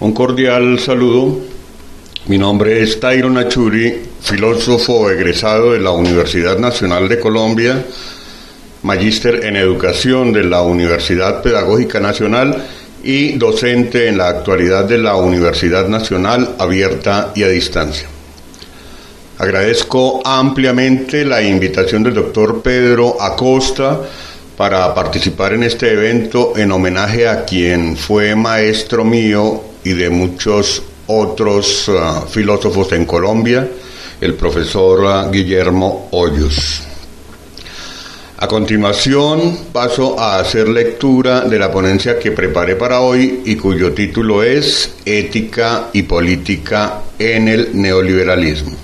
Un cordial saludo. Mi nombre es Tyron Achuri, filósofo egresado de la Universidad Nacional de Colombia, magíster en Educación de la Universidad Pedagógica Nacional y docente en la actualidad de la Universidad Nacional Abierta y a Distancia. Agradezco ampliamente la invitación del doctor Pedro Acosta para participar en este evento en homenaje a quien fue maestro mío y de muchos otros filósofos en Colombia, el profesor Guillermo Hoyos. A continuación paso a hacer lectura de la ponencia que preparé para hoy y cuyo título es Ética y Política en el Neoliberalismo.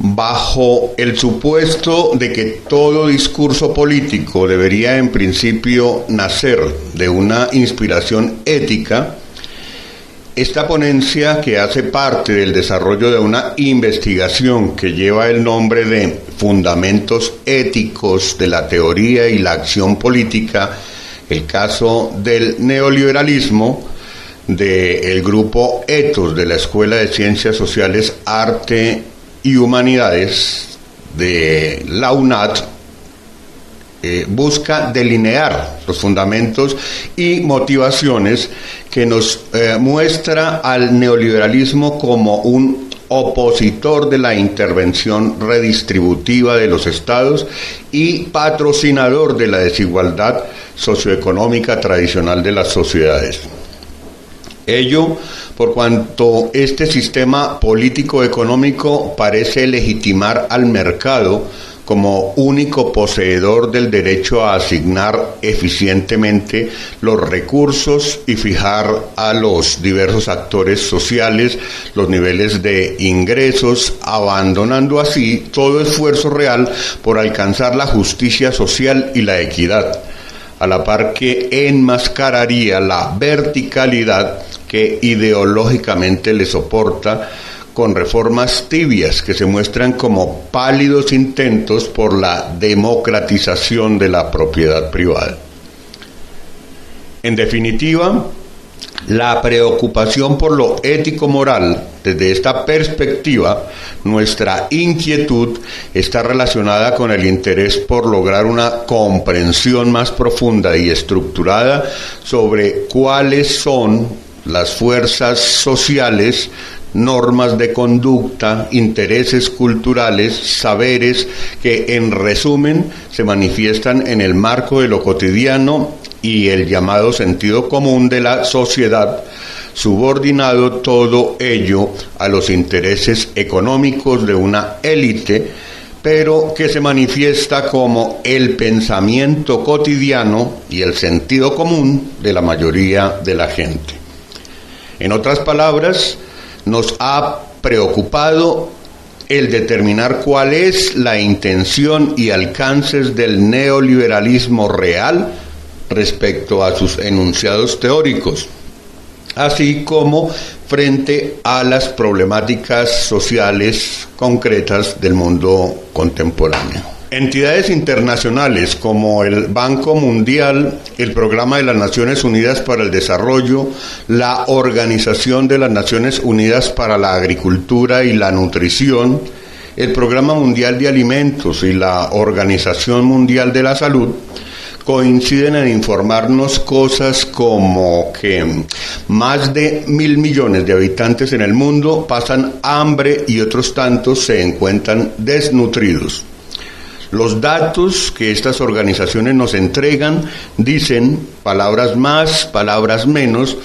Bajo el supuesto de que todo discurso político debería en principio nacer de una inspiración ética, esta ponencia, que hace parte del desarrollo de una investigación que lleva el nombre de Fundamentos Éticos de la Teoría y la Acción Política, el caso del neoliberalismo, del grupo Ethos de la Escuela de Ciencias Sociales, Arte y Humanidades de la UNAD, busca delinear los fundamentos y motivaciones que nos muestra al neoliberalismo como un opositor de la intervención redistributiva de los estados y patrocinador de la desigualdad socioeconómica tradicional de las sociedades. Ello por cuanto este sistema político-económico parece legitimar al mercado como único poseedor del derecho a asignar eficientemente los recursos y fijar a los diversos actores sociales los niveles de ingresos, abandonando así todo esfuerzo real por alcanzar la justicia social y la equidad, a la par que enmascararía la verticalidad que ideológicamente le soporta con reformas tibias que se muestran como pálidos intentos por la democratización de la propiedad privada. En definitiva, la preocupación por lo ético-moral, desde esta perspectiva, nuestra inquietud está relacionada con el interés por lograr una comprensión más profunda y estructurada sobre cuáles son las fuerzas sociales, normas de conducta, intereses culturales, saberes que en resumen se manifiestan en el marco de lo cotidiano y el llamado sentido común de la sociedad, subordinado todo ello a los intereses económicos de una élite, pero que se manifiesta como el pensamiento cotidiano y el sentido común de la mayoría de la gente. En otras palabras, nos ha preocupado el determinar cuál es la intención y alcances del neoliberalismo real respecto a sus enunciados teóricos, así como frente a las problemáticas sociales concretas del mundo contemporáneo. Entidades internacionales como el Banco Mundial, el Programa de las Naciones Unidas para el Desarrollo, la Organización de las Naciones Unidas para la Agricultura y la Nutrición, el Programa Mundial de Alimentos y la Organización Mundial de la Salud, coinciden en informarnos cosas como que más de 1.000 millones de habitantes en el mundo pasan hambre y otros tantos se encuentran desnutridos. Los datos que estas organizaciones nos entregan dicen, palabras más, palabras menos,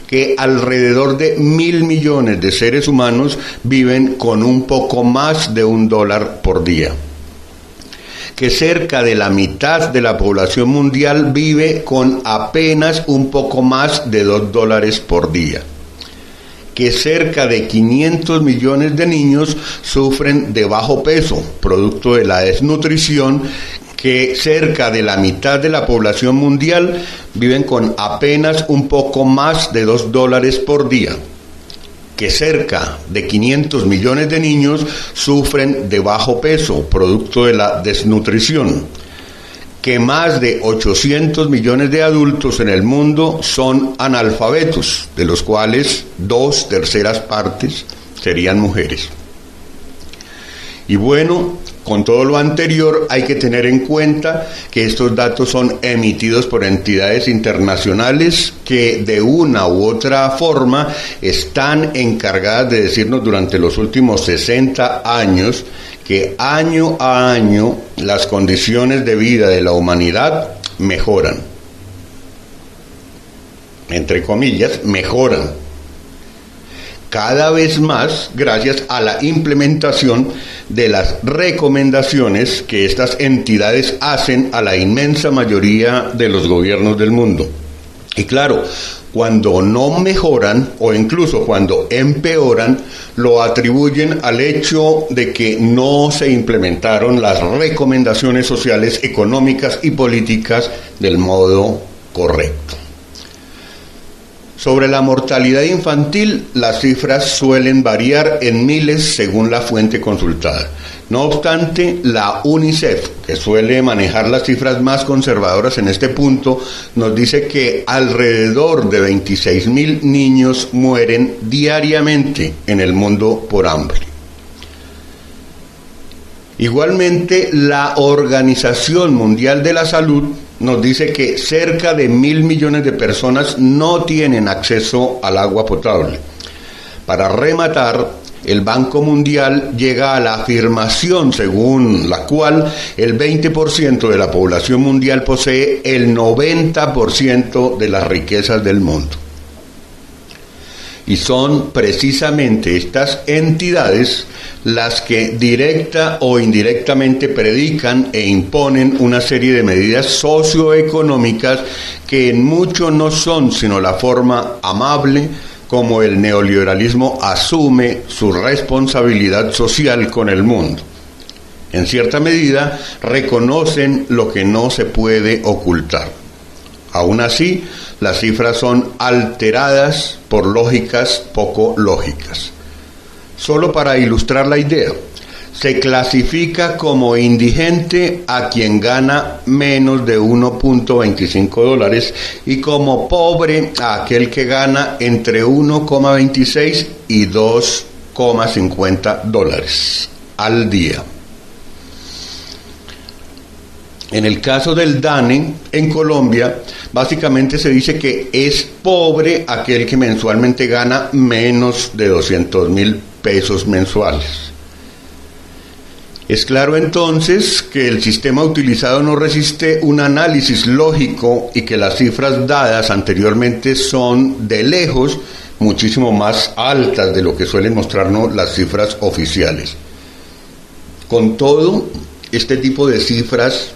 que alrededor de 1.000 millones de seres humanos viven con un poco más de $1 por día, que cerca de la mitad de la población mundial vive con apenas un poco más de $2 por día, que cerca de 500 millones de niños sufren de bajo peso, producto de la desnutrición, que cerca de la mitad de la población mundial viven con apenas un poco más de $2 por día, que cerca de 500 millones de niños sufren de bajo peso, producto de la desnutrición, que más de 800 millones de adultos en el mundo son analfabetos, de los cuales 2/3 partes serían mujeres. Y bueno, con todo lo anterior hay que tener en cuenta que estos datos son emitidos por entidades internacionales que de una u otra forma están encargadas de decirnos durante los últimos 60 años que año a año las condiciones de vida de la humanidad mejoran. Entre comillas, mejoran. Cada vez más gracias a la implementación de las recomendaciones que estas entidades hacen a la inmensa mayoría de los gobiernos del mundo. Y claro, cuando no mejoran o incluso cuando empeoran, lo atribuyen al hecho de que no se implementaron las recomendaciones sociales, económicas y políticas del modo correcto. Sobre la mortalidad infantil, las cifras suelen variar en miles según la fuente consultada. No obstante, la UNICEF, que suele manejar las cifras más conservadoras en este punto, nos dice que alrededor de 26.000 niños mueren diariamente en el mundo por hambre. Igualmente, la Organización Mundial de la Salud nos dice que cerca de 1.000 millones de personas no tienen acceso al agua potable. Para rematar, el Banco Mundial llega a la afirmación según la cual el 20% de la población mundial posee el 90% de las riquezas del mundo. Y son precisamente estas entidades las que directa o indirectamente predican e imponen una serie de medidas socioeconómicas que en mucho no son sino la forma amable como el neoliberalismo asume su responsabilidad social con el mundo. En cierta medida, reconocen lo que no se puede ocultar. Aún así, las cifras son alteradas por lógicas poco lógicas. Solo para ilustrar la idea, se clasifica como indigente a quien gana menos de $1.25 y como pobre a aquel que gana entre 1,26 y $2,50 al día. En el caso del DANE, en Colombia, básicamente se dice que es pobre aquel que mensualmente gana menos de 200.000 pesos mensuales. Es claro entonces que el sistema utilizado no resiste un análisis lógico y que las cifras dadas anteriormente son de lejos muchísimo más altas de lo que suelen mostrarnos las cifras oficiales. Con todo, este tipo de cifras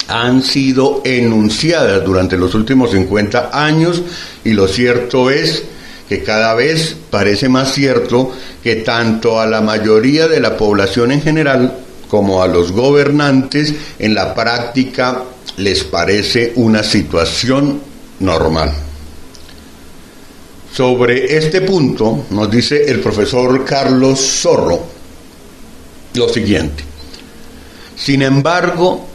han sido enunciadas durante los últimos 50 años y lo cierto es que cada vez parece más cierto que tanto a la mayoría de la población en general como a los gobernantes en la práctica les parece una situación normal. Sobre este punto nos dice el profesor Carlos Zorro lo siguiente: sin embargo,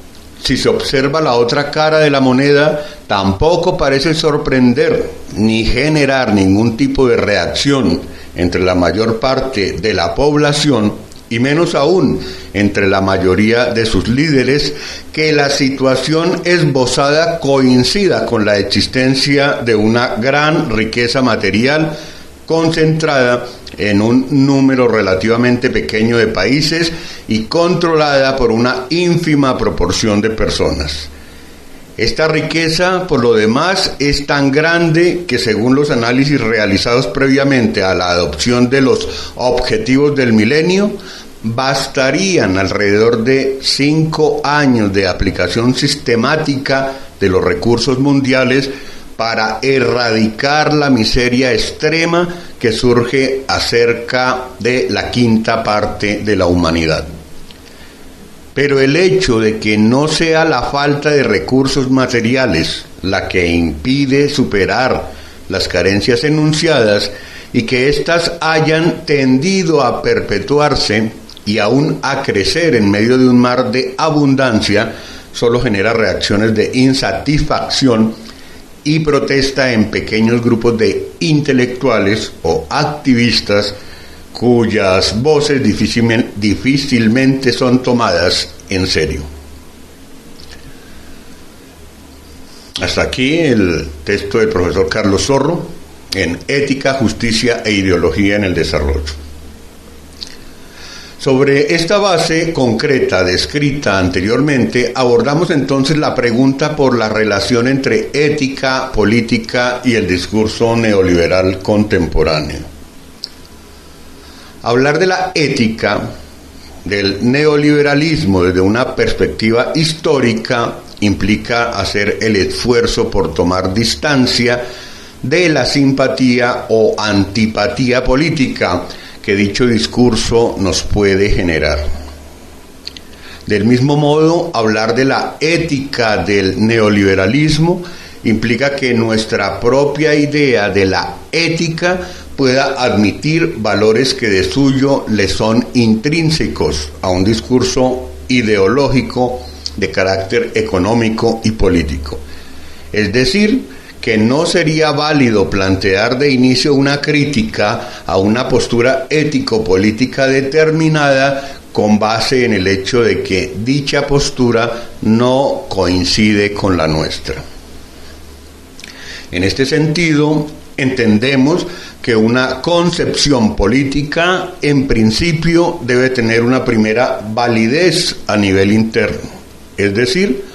si se observa la otra cara de la moneda, tampoco parece sorprender ni generar ningún tipo de reacción entre la mayor parte de la población y menos aún entre la mayoría de sus líderes que la situación esbozada coincida con la existencia de una gran riqueza material concentrada en un número relativamente pequeño de países y controlada por una ínfima proporción de personas. Esta riqueza, por lo demás, es tan grande que según los análisis realizados previamente a la adopción de los objetivos del milenio, bastarían alrededor de 5 años de aplicación sistemática de los recursos mundiales para erradicar la miseria extrema que surge acerca de la quinta parte de la humanidad. Pero el hecho de que no sea la falta de recursos materiales la que impide superar las carencias enunciadas y que éstas hayan tendido a perpetuarse y aún a crecer en medio de un mar de abundancia, solo genera reacciones de insatisfacción y protesta en pequeños grupos de intelectuales o activistas cuyas voces difícilmente son tomadas en serio. Hasta aquí el texto del profesor Carlos Zorro en Ética, Justicia e Ideología en el Desarrollo. Sobre esta base concreta descrita anteriormente, abordamos entonces la pregunta por la relación entre ética, política y el discurso neoliberal contemporáneo. Hablar de la ética, del neoliberalismo desde una perspectiva histórica, implica hacer el esfuerzo por tomar distancia de la simpatía o antipatía política que dicho discurso nos puede generar. Del mismo modo, hablar de la ética del neoliberalismo implica que nuestra propia idea de la ética pueda admitir valores que de suyo le son intrínsecos a un discurso ideológico de carácter económico y político. Es decir, que no sería válido plantear de inicio una crítica a una postura ético-política determinada con base en el hecho de que dicha postura no coincide con la nuestra. En este sentido, entendemos que una concepción política en principio debe tener una primera validez a nivel interno, es decir,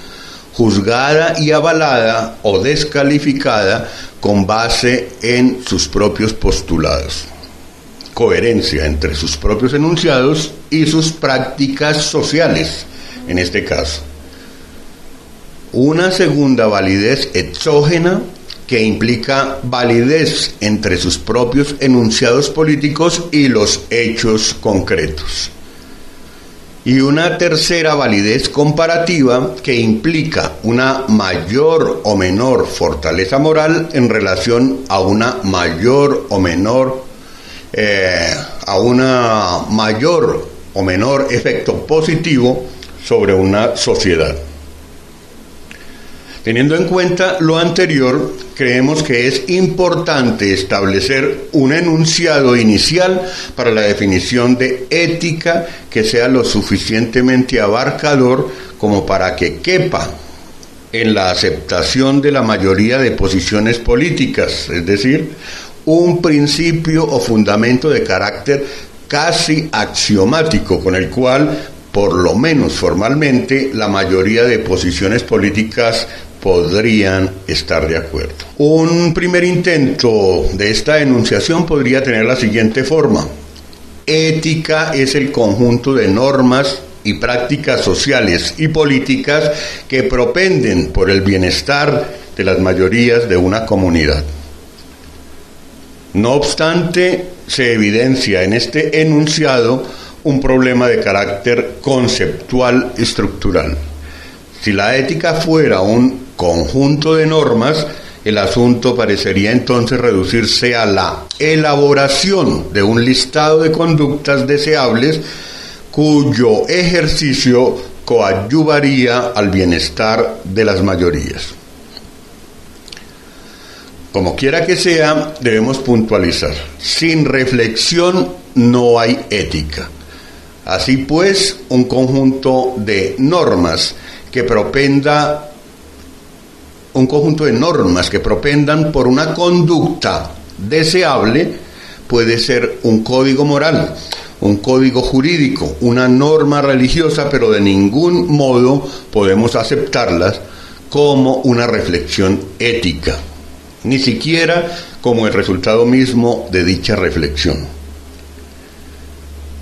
juzgada y avalada o descalificada con base en sus propios postulados. Coherencia entre sus propios enunciados y sus prácticas sociales, en este caso. Una segunda validez exógena que implica validez entre sus propios enunciados políticos y los hechos concretos. Y una tercera validez comparativa que implica una mayor o menor fortaleza moral en relación a una mayor o menor efecto positivo sobre una sociedad. Teniendo en cuenta lo anterior, creemos que es importante establecer un enunciado inicial para la definición de ética que sea lo suficientemente abarcador como para que quepa en la aceptación de la mayoría de posiciones políticas, es decir, un principio o fundamento de carácter casi axiomático con el cual, por lo menos formalmente, la mayoría de posiciones políticas podrían estar de acuerdo. Un primer intento de esta enunciación podría tener la siguiente forma: ética es el conjunto de normas y prácticas sociales y políticas que propenden por el bienestar de las mayorías de una comunidad. No obstante, se evidencia en este enunciado un problema de carácter conceptual estructural. Si la ética fuera un conjunto de normas, el asunto parecería entonces reducirse a la elaboración de un listado de conductas deseables cuyo ejercicio coadyuvaría al bienestar de las mayorías. Como quiera que sea, debemos puntualizar: sin reflexión no hay ética. Así pues, un conjunto de normas que propendan por una conducta deseable puede ser un código moral, un código jurídico, una norma religiosa, pero de ningún modo podemos aceptarlas como una reflexión ética, ni siquiera como el resultado mismo de dicha reflexión.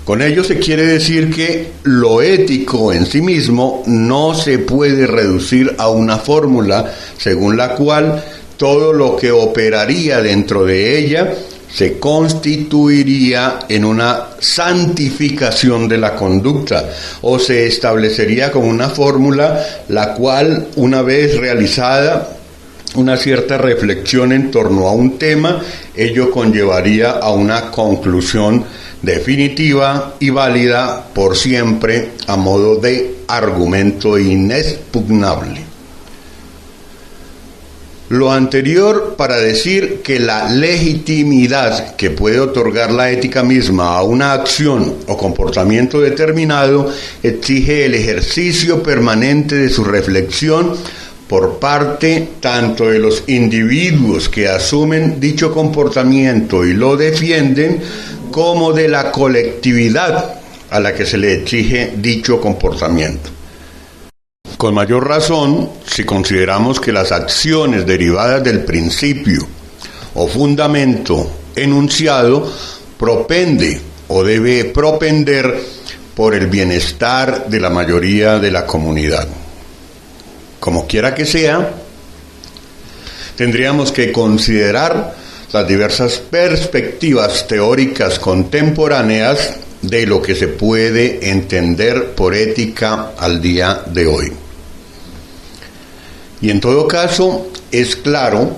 Con ello se quiere decir que lo ético en sí mismo no se puede reducir a una fórmula según la cual todo lo que operaría dentro de ella se constituiría en una santificación de la conducta, o se establecería como una fórmula la cual, una vez realizada una cierta reflexión en torno a un tema, ello conllevaría a una conclusión definitiva y válida por siempre a modo de argumento inexpugnable. Lo anterior para decir que la legitimidad que puede otorgar la ética misma a una acción o comportamiento determinado exige el ejercicio permanente de su reflexión por parte tanto de los individuos que asumen dicho comportamiento y lo defienden, como de la colectividad a la que se le exige dicho comportamiento. Con mayor razón, si consideramos que las acciones derivadas del principio o fundamento enunciado propende o debe propender por el bienestar de la mayoría de la comunidad. Como quiera que sea, tendríamos que considerar las diversas perspectivas teóricas contemporáneas de lo que se puede entender por ética al día de hoy. Y en todo caso, es claro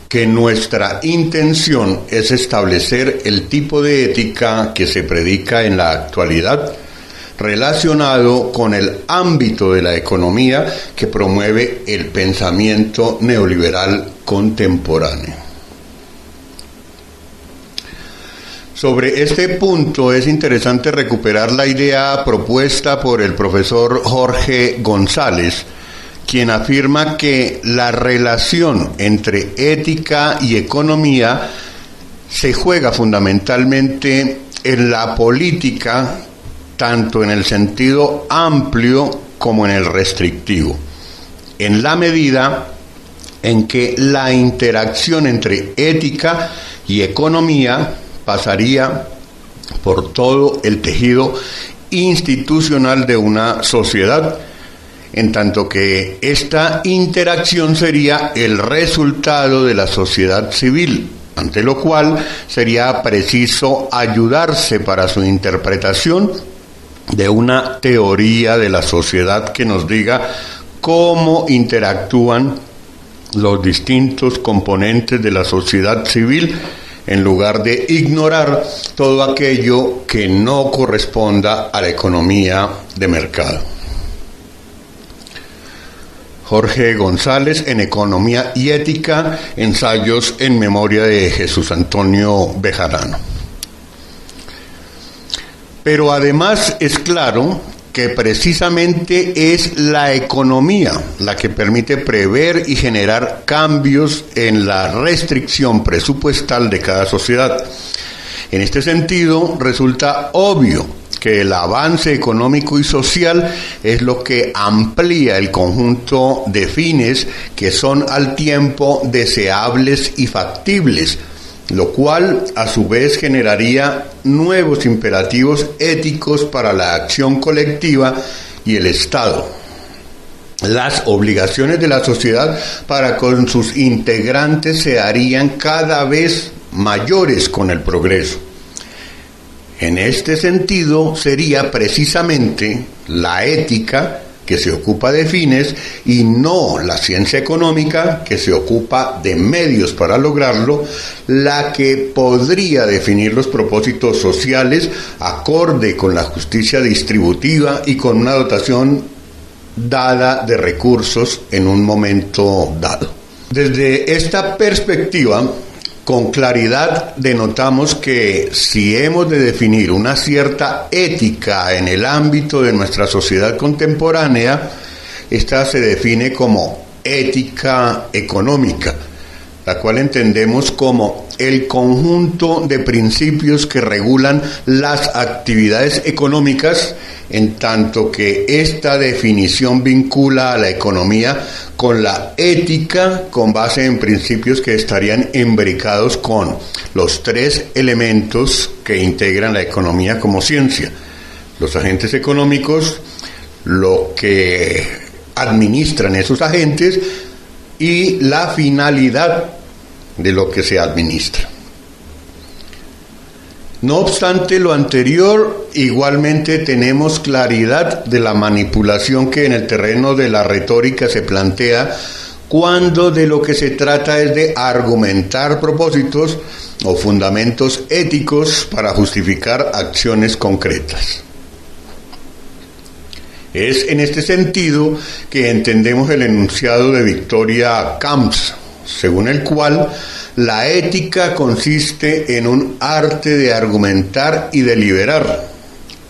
que nuestra intención es establecer el tipo de ética que se predica en la actualidad, relacionado con el ámbito de la economía que promueve el pensamiento neoliberal contemporáneo. Sobre este punto es interesante recuperar la idea propuesta por el profesor Jorge González, quien afirma que la relación entre ética y economía se juega fundamentalmente en la política, tanto en el sentido amplio como en el restrictivo, en la medida en que la interacción entre ética y economía pasaría por todo el tejido institucional de una sociedad, en tanto que esta interacción sería el resultado de la sociedad civil, ante lo cual sería preciso ayudarse para su interpretación de una teoría de la sociedad que nos diga cómo interactúan los distintos componentes de la sociedad civil, en lugar de ignorar todo aquello que no corresponda a la economía de mercado. Jorge González, en Economía y Ética, ensayos en memoria de Jesús Antonio Bejarano. Pero además es claro que precisamente es la economía la que permite prever y generar cambios en la restricción presupuestal de cada sociedad. En este sentido, resulta obvio que el avance económico y social es lo que amplía el conjunto de fines que son al tiempo deseables y factibles, lo cual a su vez generaría nuevos imperativos éticos para la acción colectiva y el Estado. Las obligaciones de la sociedad para con sus integrantes se harían cada vez mayores con el progreso. En este sentido, sería precisamente la ética que se ocupa de fines y no la ciencia económica, que se ocupa de medios para lograrlo, la que podría definir los propósitos sociales acorde con la justicia distributiva y con una dotación dada de recursos en un momento dado. Desde esta perspectiva, con claridad denotamos que si hemos de definir una cierta ética en el ámbito de nuestra sociedad contemporánea, esta se define como ética económica, la cual entendemos como el conjunto de principios que regulan las actividades económicas, en tanto que esta definición vincula a la economía con la ética con base en principios que estarían imbricados con los tres elementos que integran la economía como ciencia: los agentes económicos, lo que administran esos agentes y la finalidad de lo que se administra. No obstante lo anterior, igualmente tenemos claridad de la manipulación que en el terreno de la retórica se plantea cuando de lo que se trata es de argumentar propósitos o fundamentos éticos para justificar acciones concretas. Es en este sentido que entendemos el enunciado de Victoria Camps, según el cual la ética consiste en un arte de argumentar y deliberar,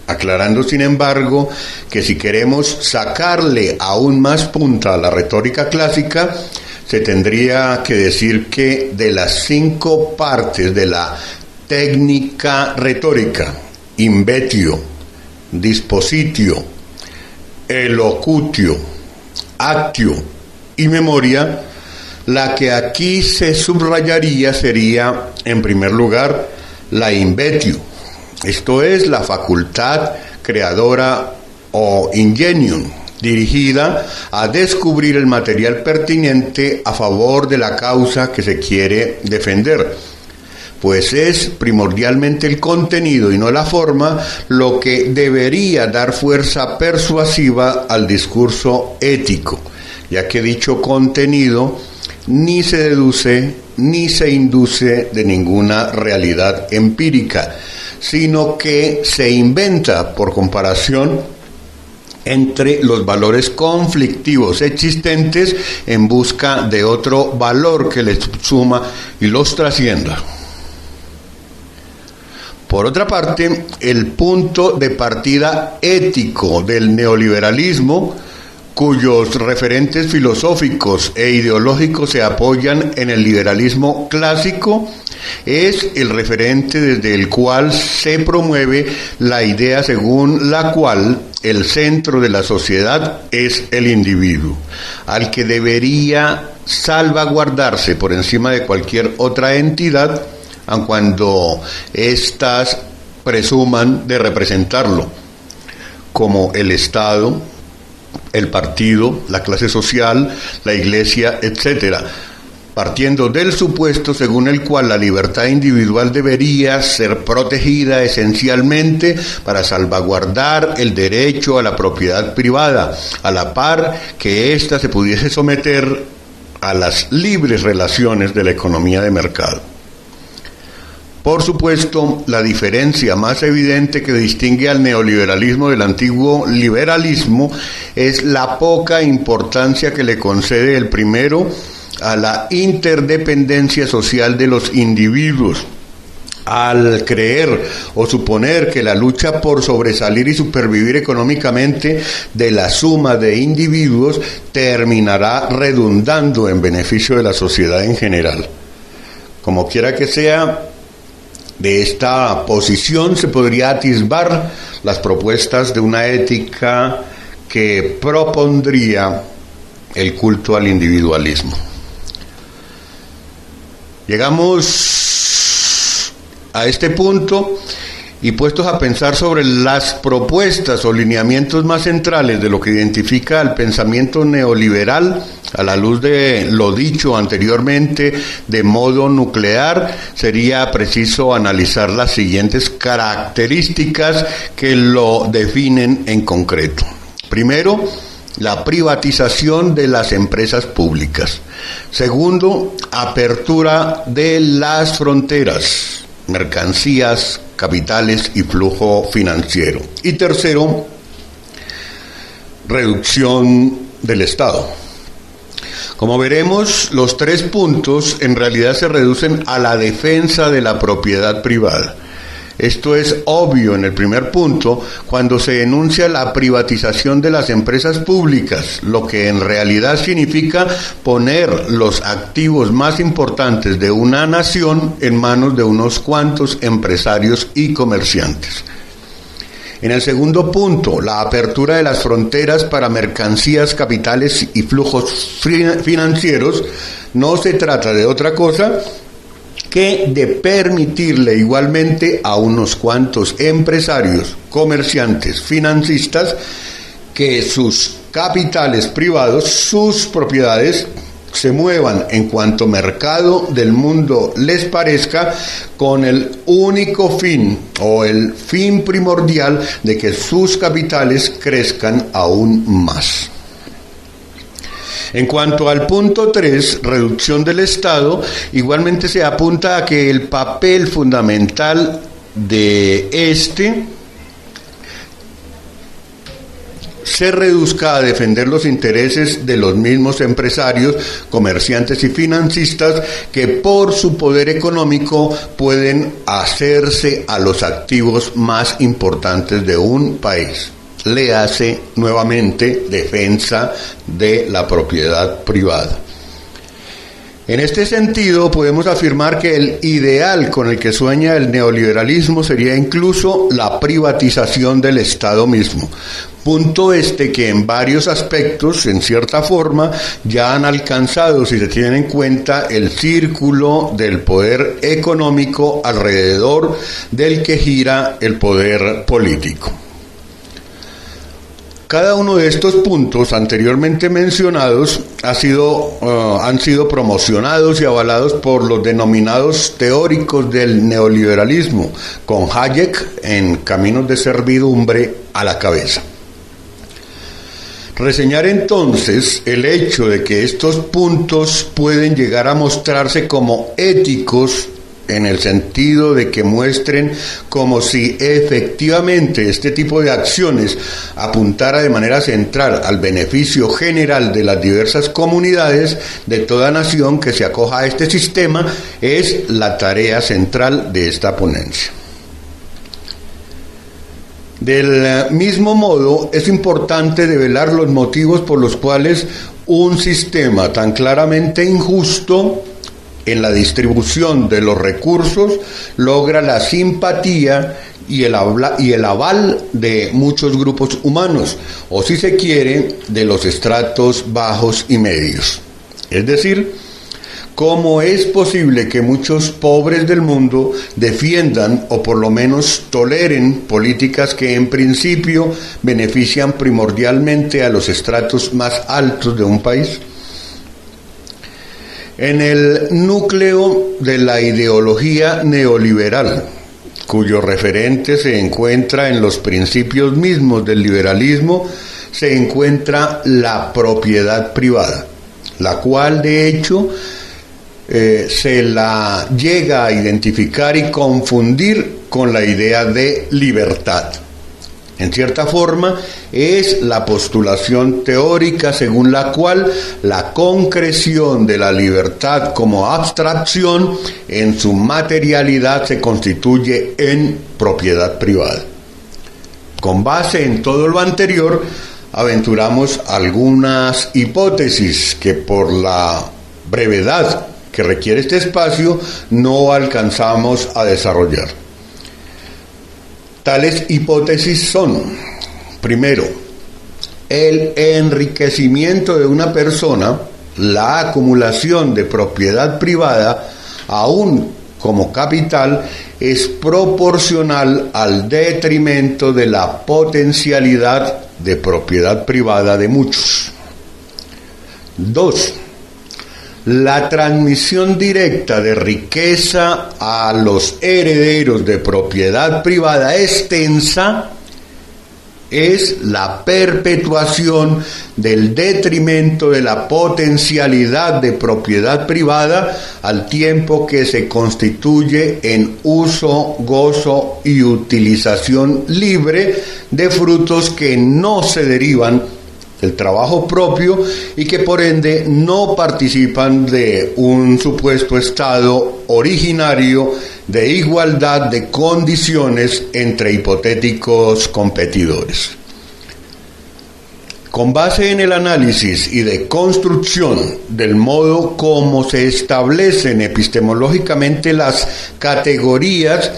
aclarando sin embargo que si queremos sacarle aún más punta a la retórica clásica, se tendría que decir que de las 5 partes de la técnica retórica, invetio, dispositio, elocutio, actio y memoria, la que aquí se subrayaría sería, en primer lugar, la invetio, esto es, la facultad creadora o ingenium, dirigida a descubrir el material pertinente a favor de la causa que se quiere defender, pues es primordialmente el contenido y no la forma lo que debería dar fuerza persuasiva al discurso ético, ya que dicho contenido ni se deduce ni se induce de ninguna realidad empírica, sino que se inventa por comparación entre los valores conflictivos existentes en busca de otro valor que les suma y los trascienda. Por otra parte, el punto de partida ético del neoliberalismo, cuyos referentes filosóficos e ideológicos se apoyan en el liberalismo clásico, es el referente desde el cual se promueve la idea según la cual el centro de la sociedad es el individuo, al que debería salvaguardarse por encima de cualquier otra entidad, aun cuando éstas presuman de representarlo, como el Estado, el partido, la clase social, la iglesia, etc., partiendo del supuesto según el cual la libertad individual debería ser protegida esencialmente para salvaguardar el derecho a la propiedad privada, a la par que ésta se pudiese someter a las libres relaciones de la economía de mercado. Por supuesto, la diferencia más evidente que distingue al neoliberalismo del antiguo liberalismo es la poca importancia que le concede el primero a la interdependencia social de los individuos, al creer o suponer que la lucha por sobresalir y supervivir económicamente de la suma de individuos terminará redundando en beneficio de la sociedad en general. Como quiera que sea, de esta posición se podría atisbar las propuestas de una ética que propondría el culto al individualismo. Llegamos a este punto y puestos a pensar sobre las propuestas o lineamientos más centrales de lo que identifica al pensamiento neoliberal, a la luz de lo dicho anteriormente de modo nuclear, sería preciso analizar las siguientes características que lo definen en concreto. Primero, la privatización de las empresas públicas. Segundo, apertura de las fronteras, mercancías, capitales y flujo financiero. Y tercero, reducción del Estado. Como veremos, los 3 puntos en realidad se reducen a la defensa de la propiedad privada. Esto es obvio en el primer punto cuando se enuncia la privatización de las empresas públicas, lo que en realidad significa poner los activos más importantes de una nación en manos de unos cuantos empresarios y comerciantes. En el segundo punto, la apertura de las fronteras para mercancías, capitales y flujos financieros, no se trata de otra cosa que de permitirle igualmente a unos cuantos empresarios, comerciantes, financistas, que sus capitales privados, sus propiedades, se muevan en cuanto mercado del mundo les parezca, con el único fin o el fin primordial de que sus capitales crezcan aún más. En cuanto al punto 3, reducción del Estado, igualmente se apunta a que el papel fundamental de este se reduzca a defender los intereses de los mismos empresarios, comerciantes y financistas que por su poder económico pueden hacerse a los activos más importantes de un país. Le hace nuevamente defensa de la propiedad privada. En este sentido, podemos afirmar que el ideal con el que sueña el neoliberalismo sería incluso la privatización del Estado mismo. Punto que en varios aspectos, en cierta forma, ya han alcanzado, si se tiene en cuenta, el círculo del poder económico alrededor del que gira el poder político. Cada uno de estos puntos anteriormente mencionados han sido promocionados y avalados por los denominados teóricos del neoliberalismo, con Hayek en Caminos de Servidumbre a la cabeza. Reseñar entonces el hecho de que estos puntos pueden llegar a mostrarse como éticos en el sentido de que muestren como si efectivamente este tipo de acciones apuntara de manera central al beneficio general de las diversas comunidades de toda nación que se acoja a este sistema, es la tarea central de esta ponencia. Del mismo modo, es importante develar los motivos por los cuales un sistema tan claramente injusto en la distribución de los recursos logra la simpatía y el aval de muchos grupos humanos, o si se quiere, de los estratos bajos y medios. Es decir, ¿cómo es posible que muchos pobres del mundo defiendan o por lo menos toleren políticas que en principio benefician primordialmente a los estratos más altos de un país? En el núcleo de la ideología neoliberal, cuyo referente se encuentra en los principios mismos del liberalismo, se encuentra la propiedad privada, la cual de hecho se la llega a identificar y confundir con la idea de libertad. En cierta forma, es la postulación teórica según la cual la concreción de la libertad como abstracción en su materialidad se constituye en propiedad privada. Con base en todo lo anterior, aventuramos algunas hipótesis que por la brevedad que requiere este espacio no alcanzamos a desarrollar. Tales hipótesis son, primero, el enriquecimiento de una persona, la acumulación de propiedad privada, aún como capital, es proporcional al detrimento de la potencialidad de propiedad privada de muchos. 2. La transmisión directa de riqueza a los herederos de propiedad privada extensa es la perpetuación del detrimento de la potencialidad de propiedad privada al tiempo que se constituye en uso, gozo y utilización libre de frutos que no se derivan del trabajo propio y que por ende no participan de un supuesto estado originario de igualdad de condiciones entre hipotéticos competidores. Con base en el análisis y de construcción del modo como se establecen epistemológicamente las categorías,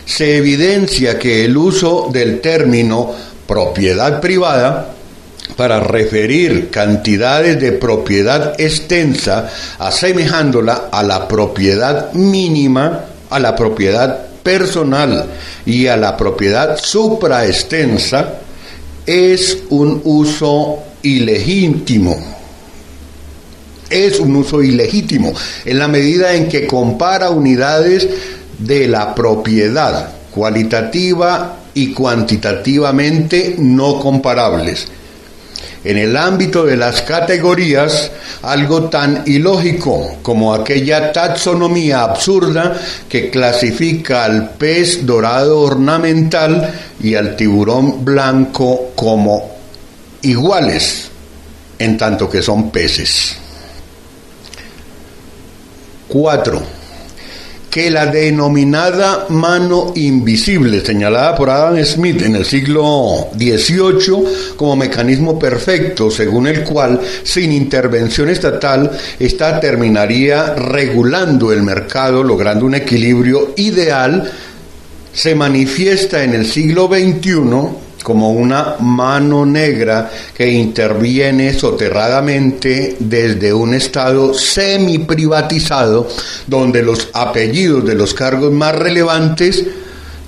se evidencia que el uso del término propiedad privada para referir cantidades de propiedad extensa, asemejándola a la propiedad mínima, a la propiedad personal y a la propiedad supraextensa, es un uso ilegítimo. Es un uso ilegítimo en la medida en que compara unidades de la propiedad cualitativa y cuantitativamente no comparables. en el ámbito de las categorías algo tan ilógico como aquella taxonomía absurda que clasifica al pez dorado ornamental y al tiburón blanco como iguales, en tanto que son peces. 4. Que la denominada mano invisible, señalada por Adam Smith en el siglo XVIII como mecanismo perfecto, según el cual, sin intervención estatal, ésta terminaría regulando el mercado, logrando un equilibrio ideal, se manifiesta en el siglo XXI como una mano negra que interviene soterradamente desde un estado semi-privatizado donde los apellidos de los cargos más relevantes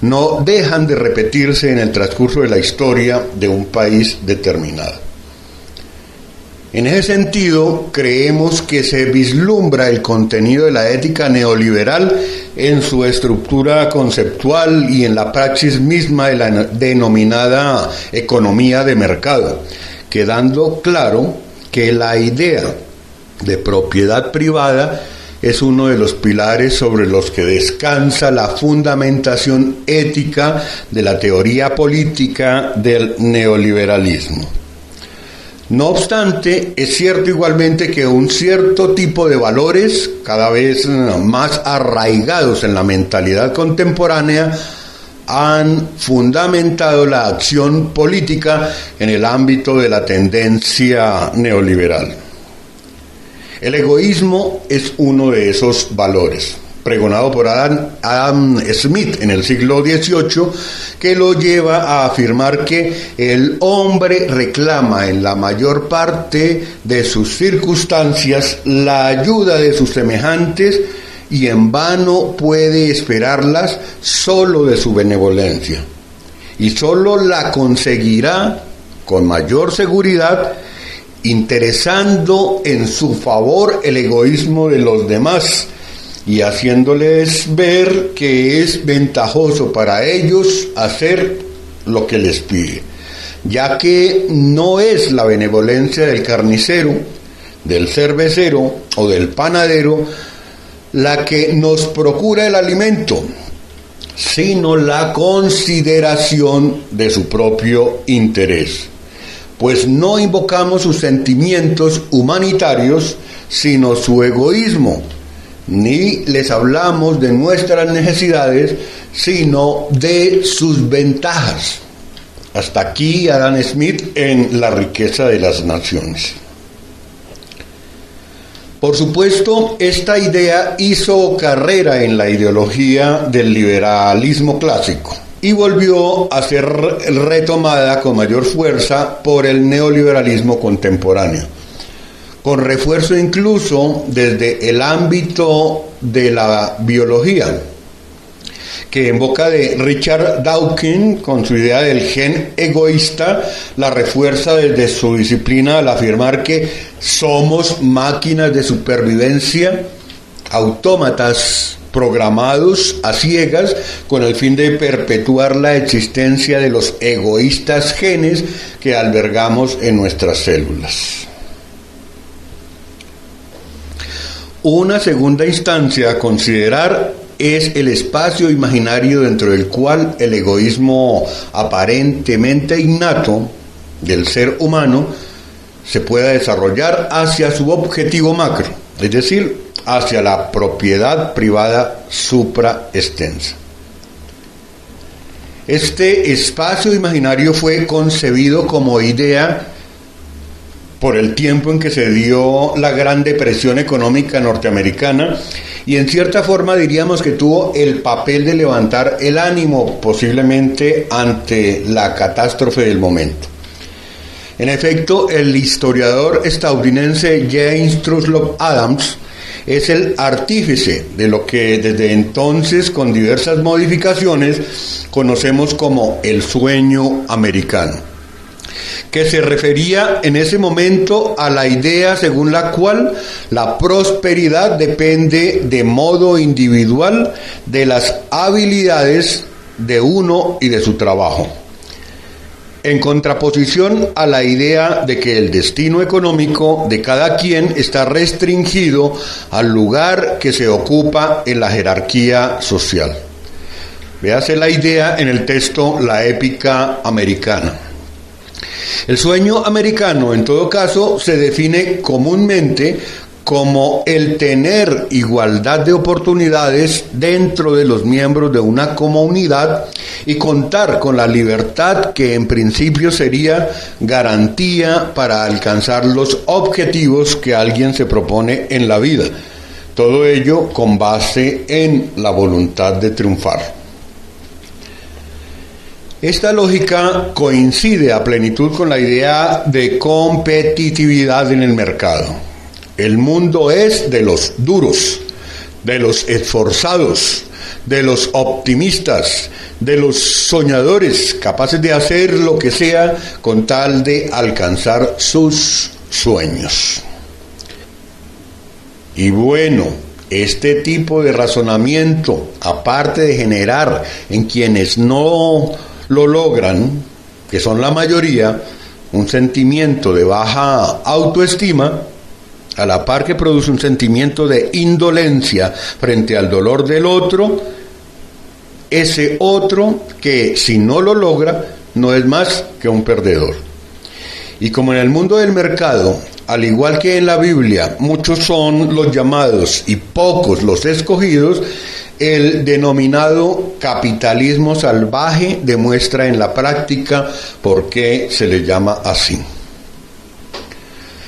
no dejan de repetirse en el transcurso de la historia de un país determinado. En ese sentido, creemos que se vislumbra el contenido de la ética neoliberal en su estructura conceptual y en la praxis misma de la denominada economía de mercado, quedando claro que la idea de propiedad privada es uno de los pilares sobre los que descansa la fundamentación ética de la teoría política del neoliberalismo. No obstante, es cierto igualmente que un cierto tipo de valores, cada vez más arraigados en la mentalidad contemporánea, han fundamentado la acción política en el ámbito de la tendencia neoliberal. El egoísmo es uno de esos valores, pregonado por Adam Smith en el siglo XVIII, que lo lleva a afirmar que el hombre reclama en la mayor parte de sus circunstancias la ayuda de sus semejantes y en vano puede esperarlas solo de su benevolencia, y solo la conseguirá con mayor seguridad interesando en su favor el egoísmo de los demás y haciéndoles ver que es ventajoso para ellos hacer lo que les pide, ya que no es la benevolencia del carnicero, del cervecero o del panadero la que nos procura el alimento, sino la consideración de su propio interés, pues no invocamos sus sentimientos humanitarios, sino su egoísmo, ni les hablamos de nuestras necesidades, sino de sus ventajas. Hasta aquí Adam Smith en La riqueza de las naciones. Por supuesto, esta idea hizo carrera en la ideología del liberalismo clásico y volvió a ser retomada con mayor fuerza por el neoliberalismo contemporáneo, con refuerzo incluso desde el ámbito de la biología, que en boca de Richard Dawkins, con su idea del gen egoísta, la refuerza desde su disciplina al afirmar que somos máquinas de supervivencia, autómatas programados a ciegas con el fin de perpetuar la existencia de los egoístas genes que albergamos en nuestras células. Una segunda instancia a considerar es el espacio imaginario dentro del cual el egoísmo aparentemente innato del ser humano se pueda desarrollar hacia su objetivo macro, es decir, hacia la propiedad privada supraextensa. Este espacio imaginario fue concebido como idea por el tiempo en que se dio la Gran Depresión económica norteamericana y en cierta forma diríamos que tuvo el papel de levantar el ánimo posiblemente ante la catástrofe del momento. En efecto, el historiador estadounidense James Truslow Adams es el artífice de lo que desde entonces, con diversas modificaciones, conocemos como el sueño americano, que se refería en ese momento a la idea según la cual la prosperidad depende de modo individual de las habilidades de uno y de su trabajo. en contraposición a la idea de que el destino económico de cada quien está restringido al lugar que se ocupa en la jerarquía social. Véase la idea en el texto La épica americana. El sueño americano, en todo caso, se define comúnmente como el tener igualdad de oportunidades dentro de los miembros de una comunidad y contar con la libertad que en principio sería garantía para alcanzar los objetivos que alguien se propone en la vida. Todo ello con base en la voluntad de triunfar. Esta lógica coincide a plenitud con la idea de competitividad en el mercado. El mundo es de los duros, de los esforzados, de los optimistas, de los soñadores, capaces de hacer lo que sea con tal de alcanzar sus sueños. Y bueno, este tipo de razonamiento, aparte de generar en quienes no lo logran, que son la mayoría, un sentimiento de baja autoestima, a la par que produce un sentimiento de indolencia frente al dolor del otro, ese otro que si no lo logra no es más que un perdedor. Y como en el mundo del mercado, al igual que en la Biblia, muchos son los llamados y pocos los escogidos, el denominado capitalismo salvaje demuestra en la práctica por qué se le llama así.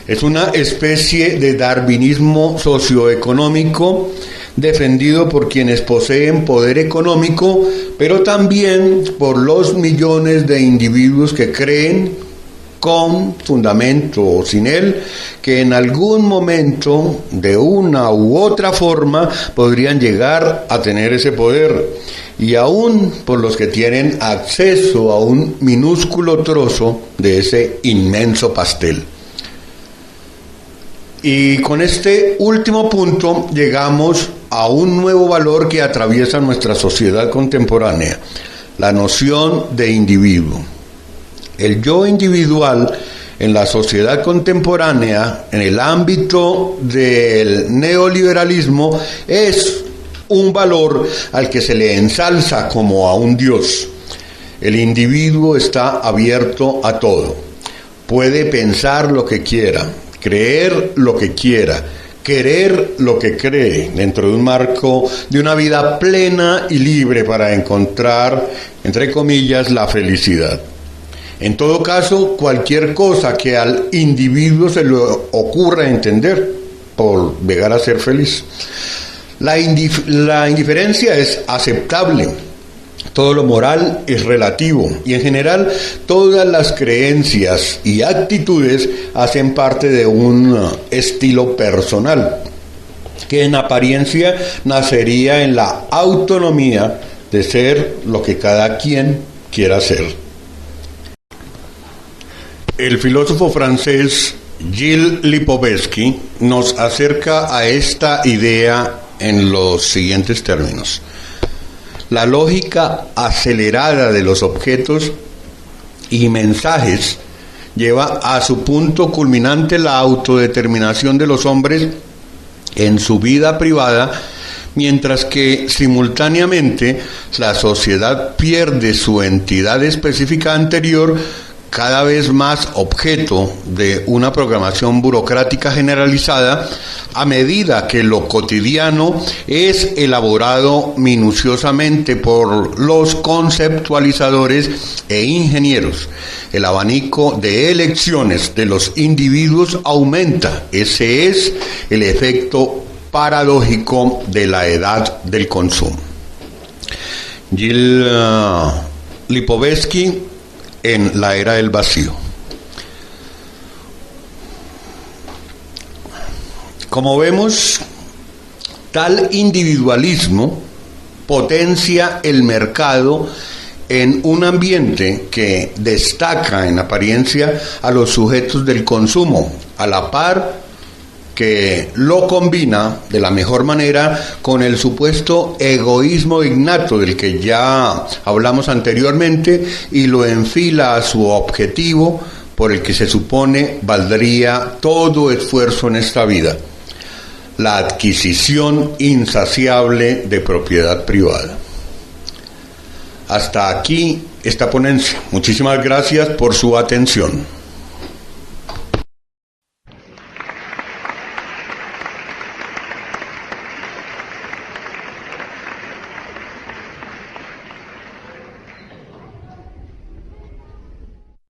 Es una especie de darwinismo socioeconómico defendido por quienes poseen poder económico, pero también por los millones de individuos que creen, con fundamento o sin él, que en algún momento, de una u otra forma, podrían llegar a tener ese poder, y aún por los que tienen acceso a un minúsculo trozo de ese inmenso pastel. Y con este último punto llegamos a un nuevo valor que atraviesa nuestra sociedad contemporánea, la noción de individuo. El yo individual en la sociedad contemporánea, en el ámbito del neoliberalismo, es un valor al que se le ensalza como a un dios. El individuo está abierto a todo, puede pensar lo que quiera, creer lo que quiera, querer lo que cree, dentro de un marco de una vida plena y libre para encontrar, entre comillas, la felicidad. En todo caso, cualquier cosa que al individuo se le ocurra entender por llegar a ser feliz. La indiferencia es aceptable. Todo lo moral es relativo y en general todas las creencias y actitudes hacen parte de un estilo personal que en apariencia nacería en la autonomía de ser lo que cada quien quiera ser. El filósofo francés Gilles Lipovetsky nos acerca a esta idea en los siguientes términos. La lógica acelerada de los objetos y mensajes lleva a su punto culminante la autodeterminación de los hombres en su vida privada, mientras que simultáneamente la sociedad pierde su entidad específica anterior, cada vez más objeto de una programación burocrática generalizada, a medida que lo cotidiano es elaborado minuciosamente por los conceptualizadores e ingenieros. El abanico de elecciones de los individuos aumenta. Ese es el efecto paradójico de la edad del consumo. Gilles Lipovetsky en La era del vacío. Como vemos, tal individualismo potencia el mercado en un ambiente que destaca en apariencia a los sujetos del consumo, a la par que lo combina de la mejor manera con el supuesto egoísmo innato del que ya hablamos anteriormente y lo enfila a su objetivo por el que se supone valdría todo esfuerzo en esta vida: la adquisición insaciable de propiedad privada. Hasta aquí esta ponencia. Muchísimas gracias por su atención.